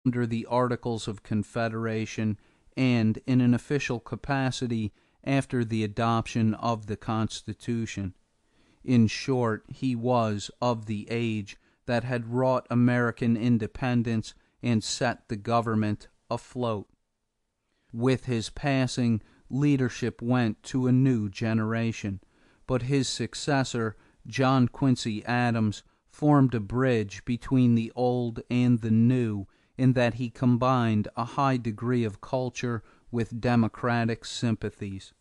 under the Articles of Confederation and in an official capacity after the adoption of the Constitution. In short, he was of the age that had wrought American independence and set the government afloat. With his passing, leadership went to a new generation, but his successor, John Quincy Adams, formed a bridge between the old and the new in that he combined a high degree of culture with democratic sympathies.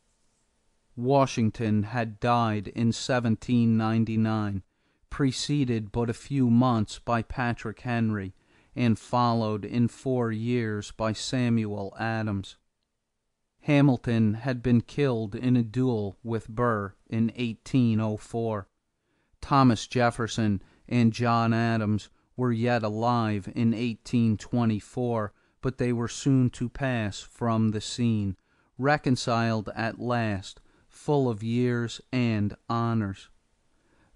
Washington had died in 1799, preceded but a few months by Patrick Henry, and followed in 4 years by Samuel Adams. Hamilton had been killed in a duel with Burr in 1804. Thomas Jefferson and John Adams were yet alive in 1824, but they were soon to pass from the scene, reconciled at last, full of years and honors.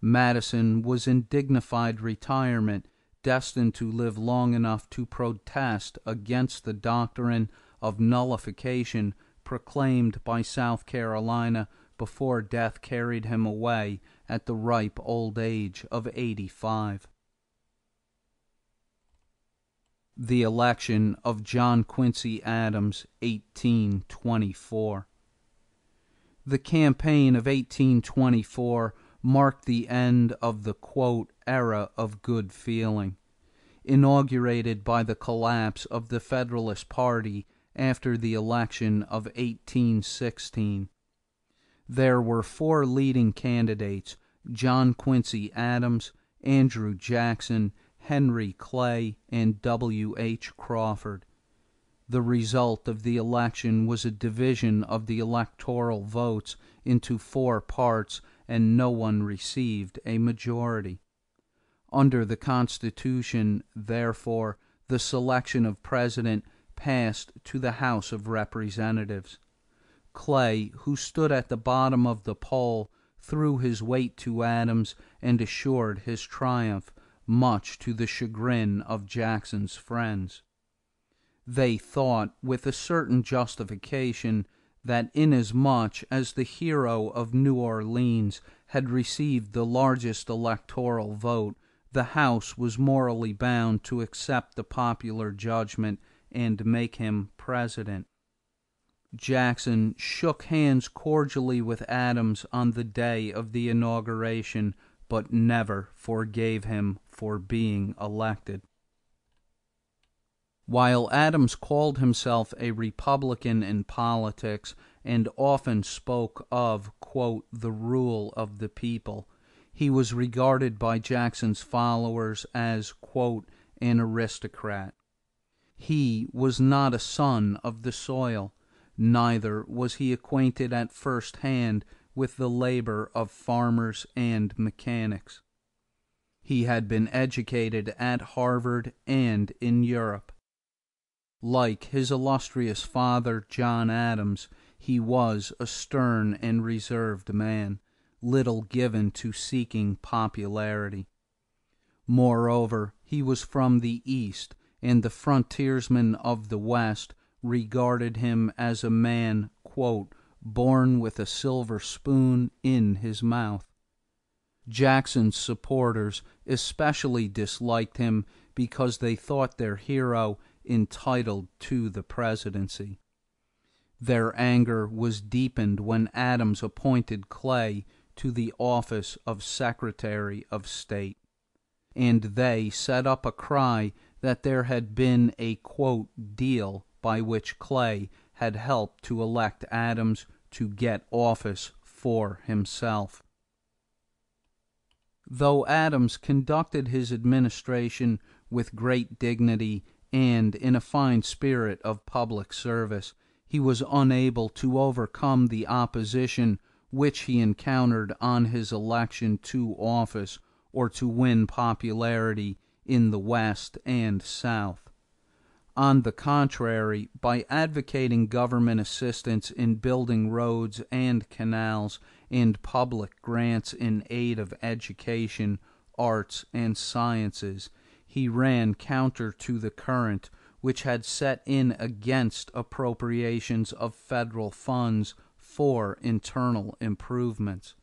Madison was in dignified retirement, destined to live long enough to protest against the doctrine of nullification proclaimed by South Carolina before death carried him away at the ripe old age of 85. The election of John Quincy Adams, 1824. The campaign of 1824 marked the end of the "era of good feeling," inaugurated by the collapse of the Federalist Party after the election of 1816. There were 4 leading candidates: John Quincy Adams, Andrew Jackson, Henry Clay, and W.H. Crawford. The result of the election was a division of the electoral votes into 4 parts, and no one received a majority. Under the Constitution, therefore, the selection of president passed to the House of Representatives. Clay, who stood at the bottom of the poll, threw his weight to Adams and assured his triumph, much to the chagrin of Jackson's friends. They thought, with a certain justification, that inasmuch as the hero of New Orleans had received the largest electoral vote, the House was morally bound to accept the popular judgment and make him president. Jackson shook hands cordially with Adams on the day of the inauguration, but never forgave him for being elected. While Adams called himself a Republican in politics and often spoke of, quote, "the rule of the people," he was regarded by Jackson's followers as, quote, "an aristocrat." He was not a son of the soil, neither was he acquainted at first hand with the labor of farmers and mechanics. He had been educated at Harvard and in Europe. Like his illustrious father, John Adams, he was a stern and reserved man, little given to seeking popularity. Moreover, he was from the East, and the frontiersmen of the West regarded him as a man, quote, "born with a silver spoon in his mouth." Jackson's supporters especially disliked him because they thought their hero entitled to the presidency. Their anger was deepened when Adams appointed Clay to the office of Secretary of State, and they set up a cry that there had been a, quote, "deal" by which Clay had helped to elect Adams to get office for himself. Though Adams conducted his administration with great dignity and in a fine spirit of public service, he was unable to overcome the opposition which he encountered on his election to office or to win popularity in the West and South. On the contrary, by advocating government assistance in building roads and canals and public grants in aid of education, arts, and sciences, he ran counter to the current which had set in against appropriations of federal funds for internal improvements.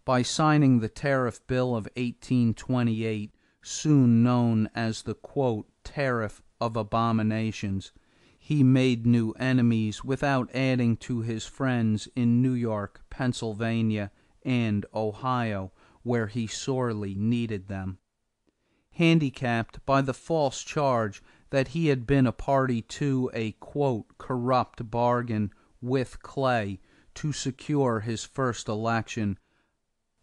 By signing the Tariff Bill of 1828, soon known as the, quote, Tariff of Abominations, he made new enemies without adding to his friends in New York, Pennsylvania, and Ohio, where he sorely needed them. Handicapped by the false charge that he had been a party to a, quote, corrupt bargain with Clay to secure his first election,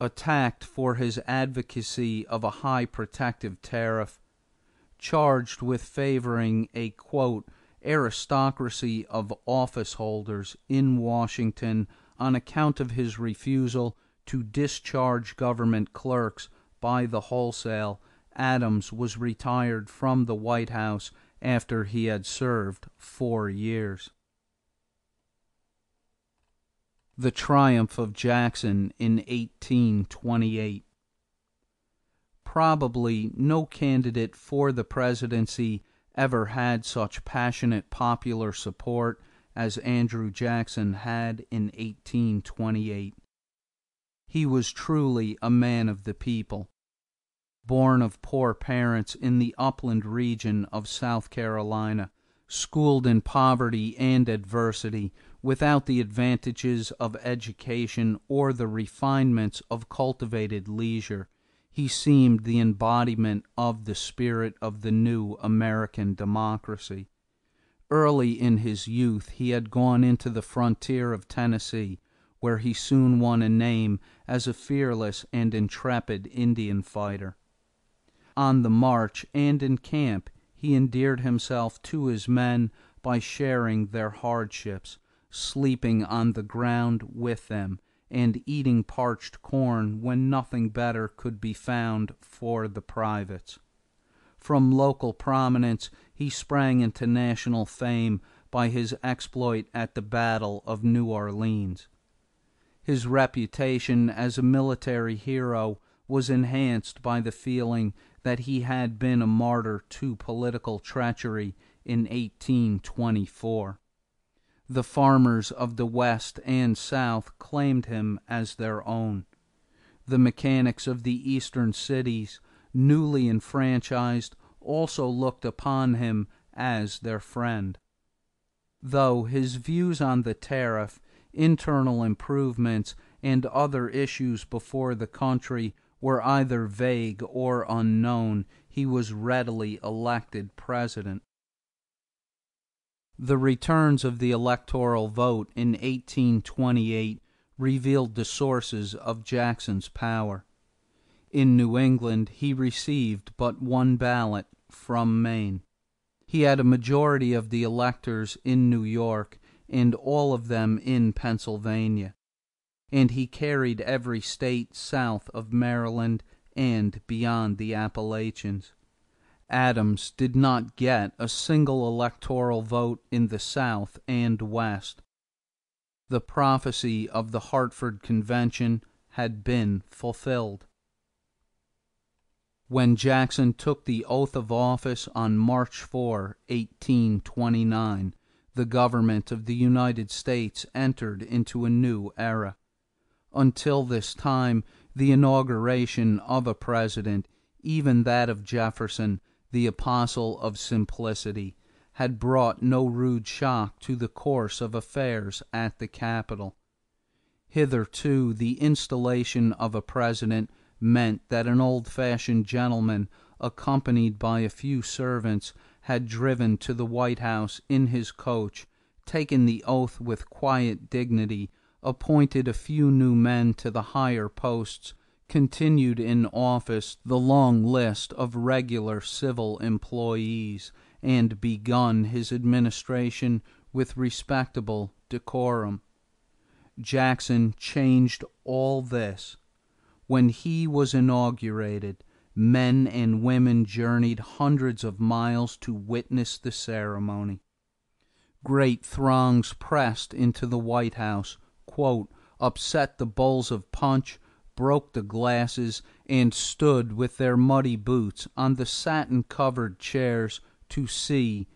attacked for his advocacy of a high protective tariff, charged with favoring a, quote, aristocracy of office holders in Washington on account of his refusal to discharge government clerks by the wholesale, Adams was retired from the White House after he had served 4 years. The triumph of Jackson in 1828. Probably no candidate for the presidency ever had such passionate popular support as Andrew Jackson had in 1828. He was truly a man of the people. Born of poor parents in the upland region of South Carolina, schooled in poverty and adversity, without the advantages of education or the refinements of cultivated leisure, he seemed the embodiment of the spirit of the new American democracy. Early in his youth he had gone into the frontier of Tennessee, where he soon won a name as a fearless and intrepid Indian fighter. On the march and in camp he endeared himself to his men by sharing their hardships, sleeping on the ground with them, and eating parched corn when nothing better could be found for the privates. From local prominence he sprang into national fame by his exploit at the Battle of New Orleans. His reputation as a military hero was enhanced by the feeling that he had been a martyr to political treachery in 1824. The farmers of the West and South claimed him as their own. The mechanics of the eastern cities, newly enfranchised, also looked upon him as their friend. Though his views on the tariff, internal improvements, and other issues before the country were either vague or unknown, he was readily elected president. The returns of the electoral vote in 1828 revealed the sources of Jackson's power. In New England he received but one ballot, from Maine. He had a majority of the electors in New York and all of them in Pennsylvania, and he carried every state south of Maryland and beyond the Appalachians. Adams did not get a single electoral vote in the South and West. The prophecy of the Hartford Convention had been fulfilled. When Jackson took the oath of office on March 4, 1829, the government of the United States entered into a new era. Until this time, the inauguration of a president, even that of Jefferson, the apostle of simplicity, had brought no rude shock to the course of affairs at the Capitol. Hitherto, the installation of a president meant that an old-fashioned gentleman, accompanied by a few servants, had driven to the White House in his coach, taken the oath with quiet dignity, appointed a few new men to the higher posts, continued in office the long list of regular civil employees, and begun his administration with respectable decorum. Jackson changed all this. When he was inaugurated, men and women journeyed hundreds of miles to witness the ceremony. Great throngs pressed into the White House, quote, upset the bowls of punch, broke the glasses, and stood with their muddy boots on the satin-covered chairs to see